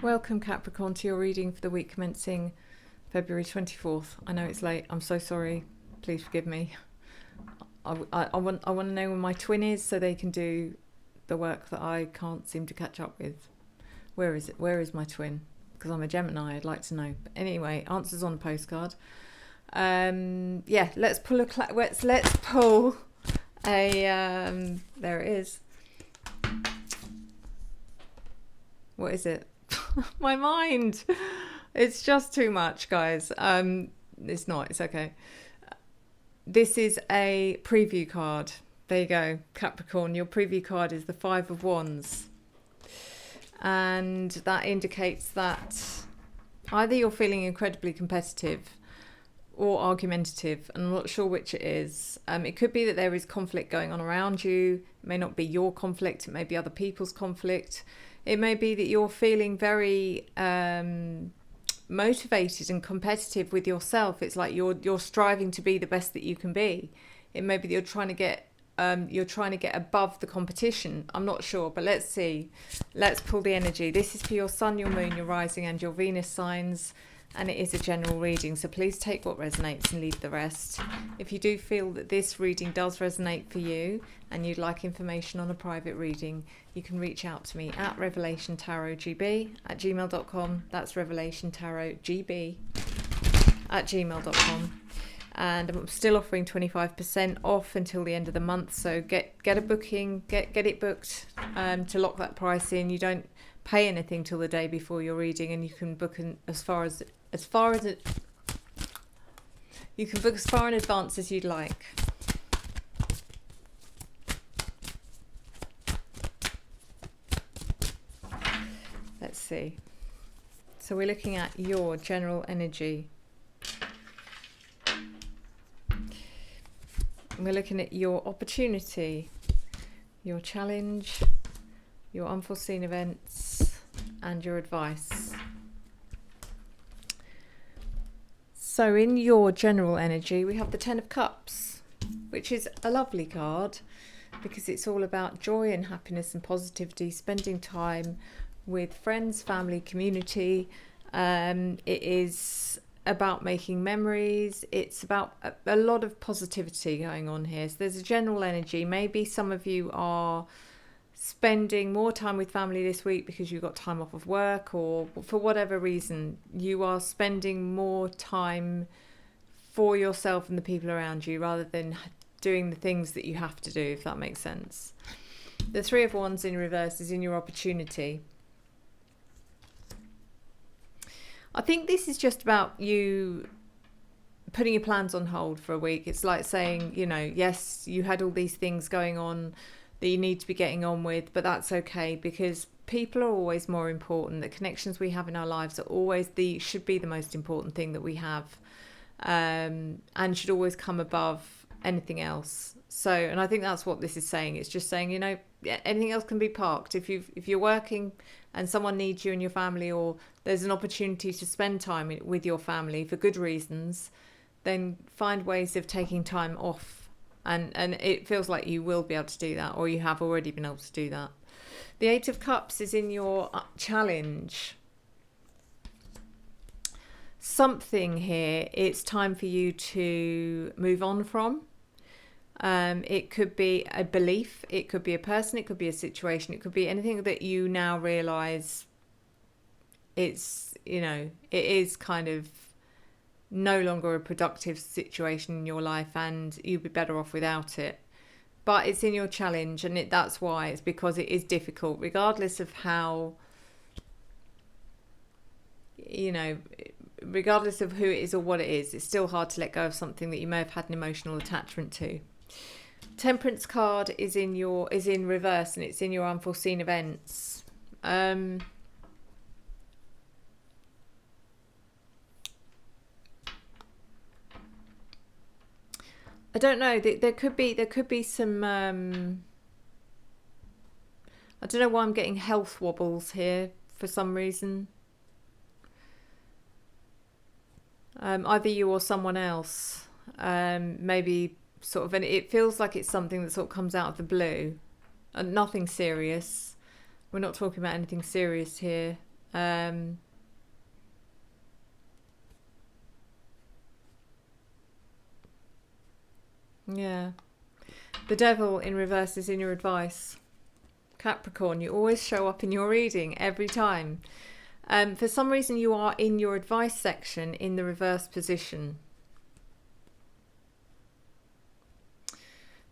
Welcome Capricorn to your reading for the week commencing February 24th. I know it's late, I'm so sorry, please forgive me. I want to know when my twin is so they can do the work that I can't seem to catch up with. Where is it? Where is my twin? Because I'm a Gemini, I'd like to know. But anyway, answers on the postcard. Yeah, let's pull let's pull a there it is. What is it? My mind. It's just too much, guys. It's not. It's okay. This is a preview card. There you go, Capricorn. Your preview card is the Five of Wands. And that indicates that either you're feeling incredibly competitive or argumentative, and I'm not sure which it is. It could be that there is conflict going on around you. It may not be your conflict. It may be other people's conflict. It may be that you're feeling very motivated and competitive with yourself. It's like you're striving to be the best that you can be. It may be that you're trying to get above the competition. I'm not sure, but let's see. Let's pull the energy. This is for your Sun, your Moon, your Rising, and your Venus signs. And it is a general reading, so please take what resonates and leave the rest. If you do feel that this reading does resonate for you and you'd like information on a private reading, you can reach out to me at revelationtarotgb at gmail.com. That's revelationtarotgb at gmail.com. And I'm still offering 25% off until the end of the month, so get a booking, get it booked to lock that price in. You don't pay anything till the day before your reading, and you can book as far in advance as you'd like. Let's see. So we're looking at your general energy. We're looking at your opportunity, your challenge, your unforeseen events, and your advice. So in your general energy, we have the Ten of Cups, which is a lovely card because it's all about joy and happiness and positivity, spending time with friends, family, community. It is about making memories. It's about a lot of positivity going on here. So there's a general energy. Maybe some of you are spending more time with family this week because you got time off of work, or for whatever reason you are spending more time for yourself and the people around you rather than doing the things that you have to do, if that makes sense. The Three of Wands in reverse is in your opportunity. I think this is just about you putting your plans on hold for a week. It's like saying, you know, yes, you had all these things going on that you need to be getting on with, but that's okay, because people are always more important. The connections we have in our lives are always should be the most important thing that we have, and should always come above anything else. So, and I think that's what this is saying. It's just saying, you know, anything else can be parked. If you're working and someone needs you and your family, or there's an opportunity to spend time with your family for good reasons, then find ways of taking time off. And it feels like you will be able to do that, or you have already been able to do that. The Eight of Cups is in your challenge. Something here, it's time for you to move on from. It could be a belief, it could be a person, it could be a situation, it could be anything that you now realise it's, you know, it is kind of no longer a productive situation in your life and you'd be better off without it. But it's in your challenge, and that's why. It's because it is difficult, regardless of how, you know, regardless of who it is or what it is, it's still hard to let go of something that you may have had an emotional attachment to. Temperance card is in reverse, and it's in your unforeseen events. I don't know. There could be some. I don't know why I'm getting health wobbles here for some reason. Either you or someone else. Maybe sort of, and it feels like it's something that sort of comes out of the blue, and nothing serious. We're not talking about anything serious here. Yeah. The devil in reverse is in your advice. Capricorn, you always show up in your reading every time. For some reason, you are in your advice section in the reverse position.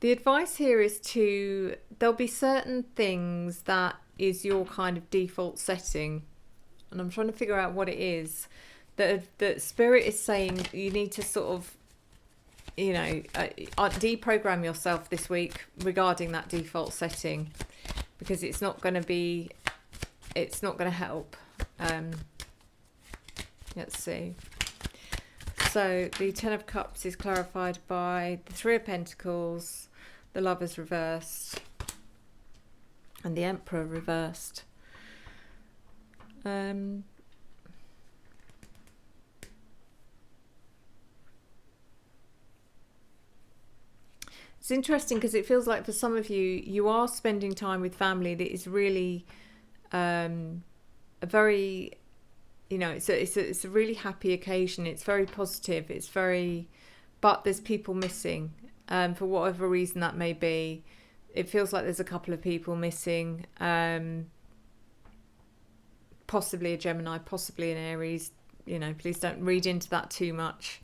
The advice here is there'll be certain things that is your kind of default setting. And I'm trying to figure out what it is. That Spirit is saying you need to sort of, deprogram yourself this week regarding that default setting. Because it's not going to help. Let's see. So the Ten of Cups is clarified by the Three of Pentacles, the Lovers reversed, and the Emperor reversed. It's interesting because it feels like for some of you, you are spending time with family that is really a very, it's a really happy occasion. It's very positive. It's very, but there's people missing for whatever reason that may be. It feels like there's a couple of people missing, possibly a Gemini, possibly an Aries. Please don't read into that too much.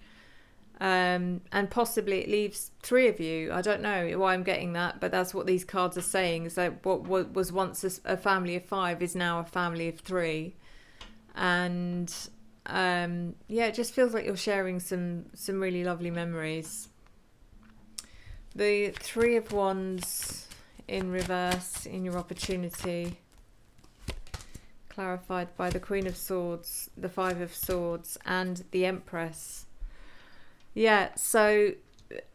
And possibly it leaves three of you. I don't know why I'm getting that, but that's what these cards are saying. Is that what was once a family of five is now a family of three, and it just feels like you're sharing some really lovely memories. The Three of Wands in reverse in your opportunity, clarified by the Queen of Swords, the Five of Swords, and the Empress. Yeah, so,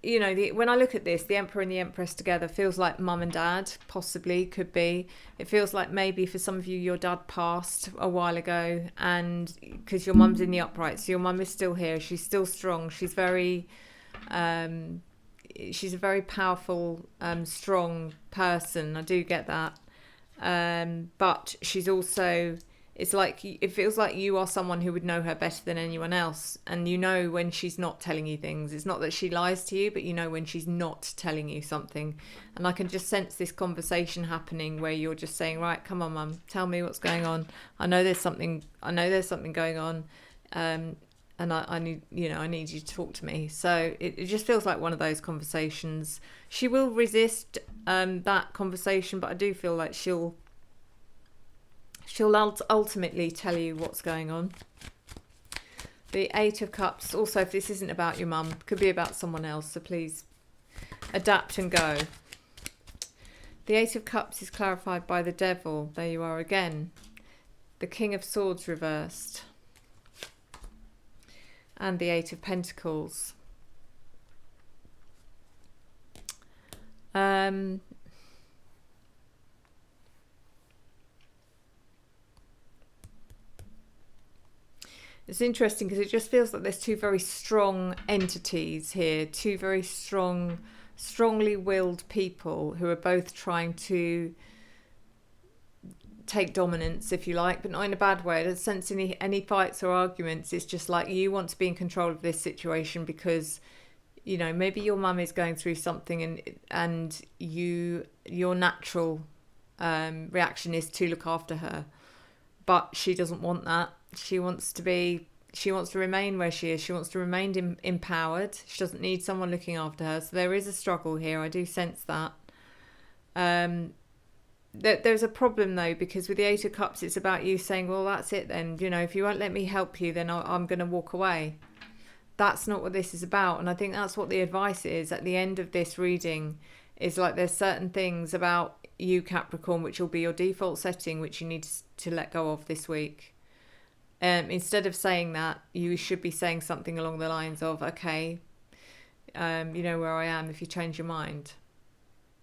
when I look at this, the Emperor and the Empress together feels like mum and dad, possibly, could be. It feels like maybe for some of you, your dad passed a while ago, and because your mum's in the upright, so your mum is still here. She's still strong. She's very, she's a very powerful, strong person. I do get that. But she's also... it feels like you are someone who would know her better than anyone else, and when she's not telling you things. It's not that she lies to you, but when she's not telling you something. And I can just sense this conversation happening where you're just saying, right, come on, mum, tell me what's going on. I know there's something going on, and I need you to talk to me. So it just feels like one of those conversations. She will resist that conversation, but I do feel like she'll ultimately tell you what's going on. The Eight of Cups, also, if this isn't about your mum, could be about someone else, so please adapt and go. The Eight of Cups is clarified by the Devil. There you are again. The King of Swords reversed. And the Eight of Pentacles. It's interesting because it just feels like there's two very strong entities here, two very strongly willed people who are both trying to take dominance, if you like, but not in a bad way. I don't sense any fights or arguments. It's just like you want to be in control of this situation because, maybe your mum is going through something and your natural reaction is to look after her, but she doesn't want that. She wants to remain where she is. She wants to remain empowered. She doesn't need someone looking after her. So there is a struggle here. I do sense that. There's a problem though, because with the Eight of Cups, it's about you saying, well, that's it then. If you won't let me help you, then I'm going to walk away. That's not what this is about. And I think that's what the advice is at the end of this reading, is like there's certain things about you, Capricorn, which will be your default setting, which you need to let go of this week. Instead of saying that, you should be saying something along the lines of, okay, you know where I am if you change your mind.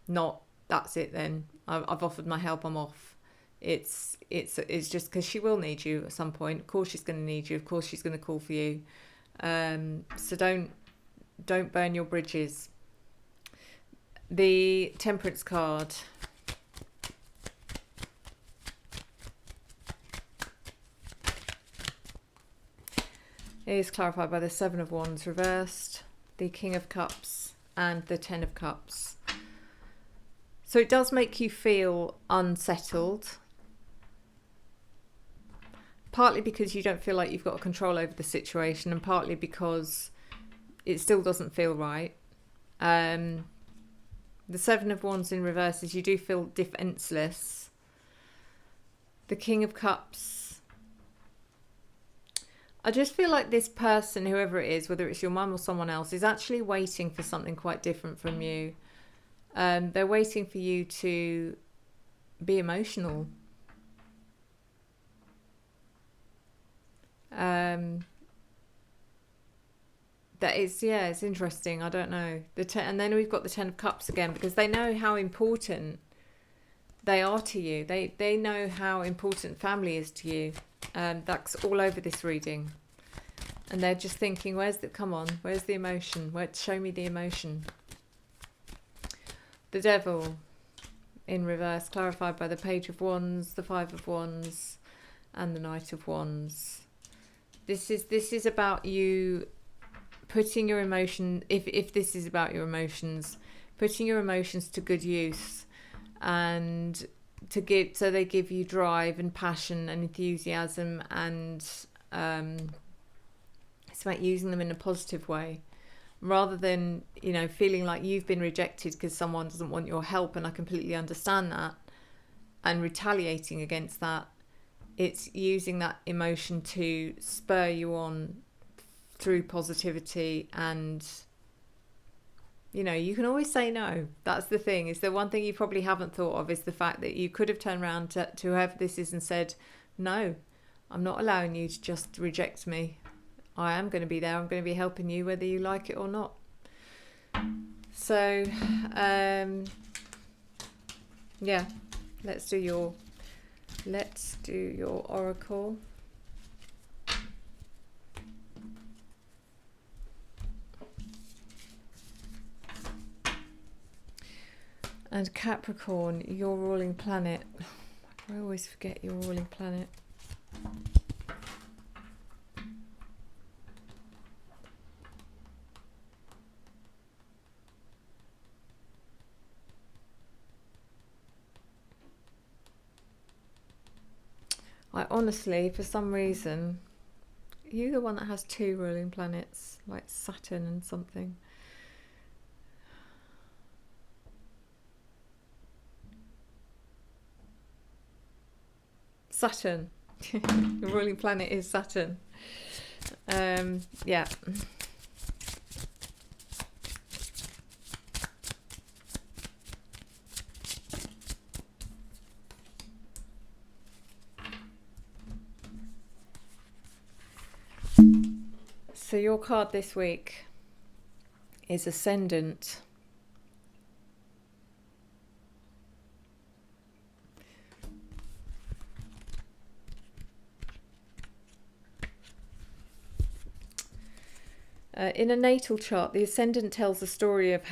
Not, that's it then. I've offered my help, I'm off. It's just because she will need you at some point. Of course she's going to need you. Of course she's going to call for you. So don't burn your bridges. The Temperance card. It is clarified by the Seven of Wands reversed, the King of Cups, and the Ten of Cups. So it does make you feel unsettled, partly because you don't feel like you've got control over the situation, and partly because it still doesn't feel right. The Seven of Wands in reverse is you do feel defenseless. The King of Cups, I just feel like this person, whoever it is, whether it's your mum or someone else, is actually waiting for something quite different from you. They're waiting for you to be emotional. That is, yeah, it's interesting. I don't know. And then we've got the Ten of Cups again, because they know how important they are to you. They know how important family is to you. That's all over this reading. And they're just thinking, where's the emotion? Show me the emotion. The Devil in reverse, clarified by the Page of Wands, the Five of Wands, and the Knight of Wands. This is about you putting your emotion, if this is about your emotions, putting your emotions to good use, and so they give you drive and passion and enthusiasm, and it's about using them in a positive way, rather than, you know, feeling like you've been rejected because someone doesn't want your help, and I completely understand that, and retaliating against that. It's using that emotion to spur you on through positivity, and, you know, you can always say no. That's the thing. Is the one thing you probably haven't thought of is the fact that you could have turned around to whoever this is and said, no, I'm not allowing you to just reject me. I am going to be there. I'm going to be helping you whether you like it or not. So, yeah, let's do your oracle. And Capricorn, your ruling planet. I always forget your ruling planet. I honestly, for some reason, you're the one that has two ruling planets, like Saturn and something. Saturn. The ruling planet is Saturn. Yeah. So your card this week is Ascendant. In a natal chart, the Ascendant tells a story of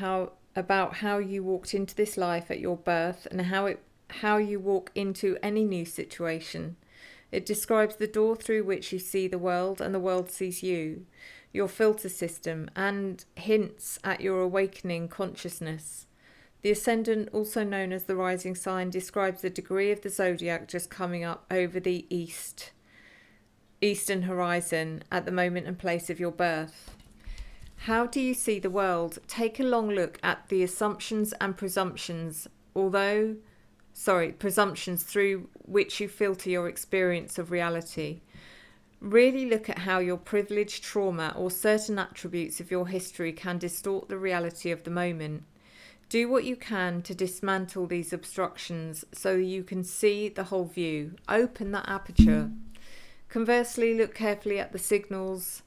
about how you walked into this life at your birth, and how you walk into any new situation. It describes the door through which you see the world and the world sees you, your filter system, and hints at your awakening consciousness. The Ascendant, also known as the rising sign, describes the degree of the zodiac just coming up over the eastern horizon at the moment and place of your birth. How do you see the world? Take a long look at the assumptions and presumptions through which you filter your experience of reality. Really look at how your privilege, trauma, or certain attributes of your history can distort the reality of the moment. Do what you can to dismantle these obstructions so you can see the whole view. Open that aperture. Conversely, look carefully at the signals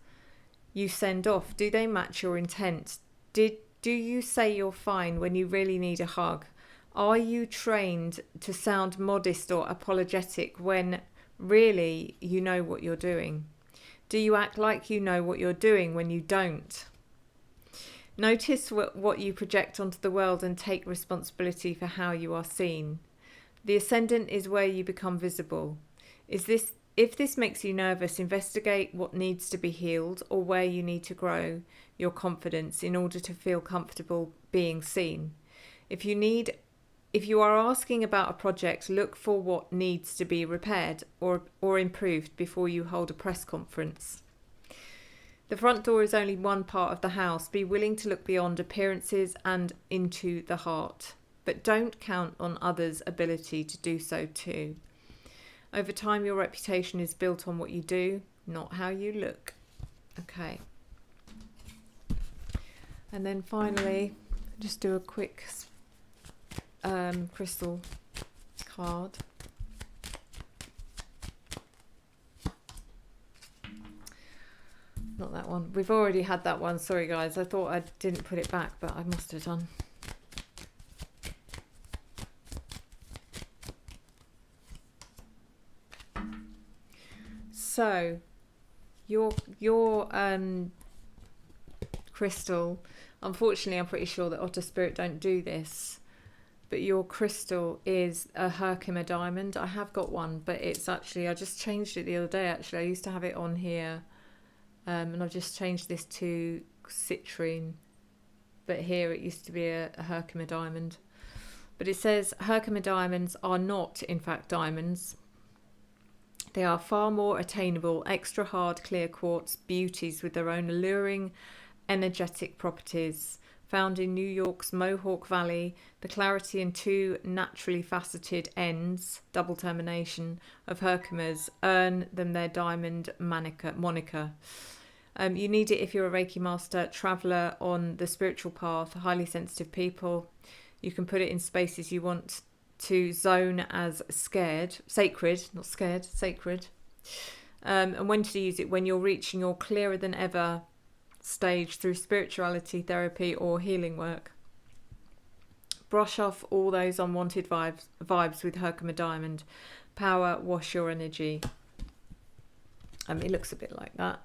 you send off. Do they match your intent? Do you say you're fine when you really need a hug? Are you trained to sound modest or apologetic when really you know what you're doing? Do you act like you know what you're doing when you don't? Notice what you project onto the world and take responsibility for how you are seen. The Ascendant is where you become visible. Is this If this makes you nervous, investigate what needs to be healed or where you need to grow your confidence in order to feel comfortable being seen. If you are asking about a project, look for what needs to be repaired or improved before you hold a press conference. The front door is only one part of the house. Be willing to look beyond appearances and into the heart, but don't count on others' ability to do so too. Over time, your reputation is built on what you do, not how you look. Okay. And then finally, just do a quick crystal card. Not that one. We've already had that one. Sorry, guys. I thought I didn't put it back, but I must have done. So, your crystal, unfortunately, I'm pretty sure that Otter Spirit don't do this, but your crystal is a Herkimer diamond. I have got one, but it's actually, I just changed it the other day, actually. I used to have it on here, and I've just changed this to citrine, but here it used to be a Herkimer diamond. But it says Herkimer diamonds are not, in fact, diamonds. They are far more attainable, extra hard, clear quartz beauties with their own alluring, energetic properties. Found in New York's Mohawk Valley, the clarity and two naturally faceted ends, double termination, of Herkimers earn them their diamond moniker. You need it if you're a Reiki master, traveller on the spiritual path, highly sensitive people. You can put it in spaces you want to zone as sacred. And when to use it? When you're reaching your clearer than ever stage through spirituality, therapy or healing work. Brush off all those unwanted vibes with Herkimer diamond. Power, wash your energy. It looks a bit like that.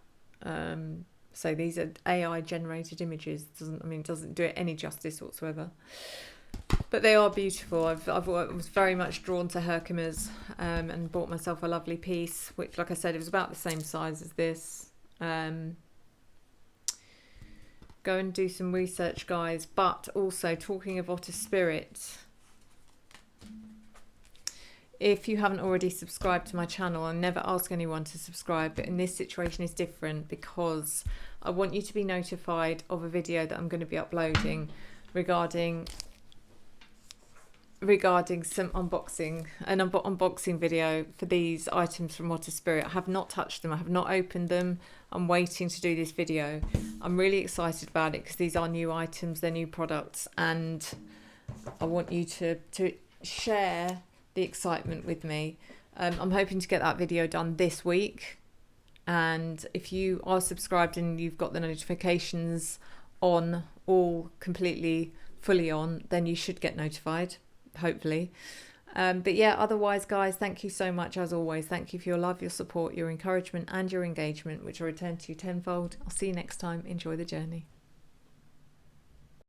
So these are AI generated images. Doesn't do it any justice whatsoever. But they are beautiful. I was very much drawn to Herkimers, and bought myself a lovely piece, which, like I said, it was about the same size as this. Go and do some research, guys. But also, talking of Otter Spirit, if you haven't already subscribed to my channel, I never ask anyone to subscribe, but in this situation is different because I want you to be notified of a video that I'm going to be uploading regarding some unboxing video for these items from Otter Spirit. I have not touched them. I have not opened them. I'm waiting to do this video. I'm really excited about it because these are new items, they're new products, and I want you to share the excitement with me. I'm hoping to get that video done this week, and if you are subscribed and you've got the notifications on, all completely fully on, then you should get notified, hopefully. But yeah, otherwise, guys, thank you so much as always. Thank you for your love, your support, your encouragement and your engagement, which I return to you tenfold. I'll see you next time. Enjoy the journey.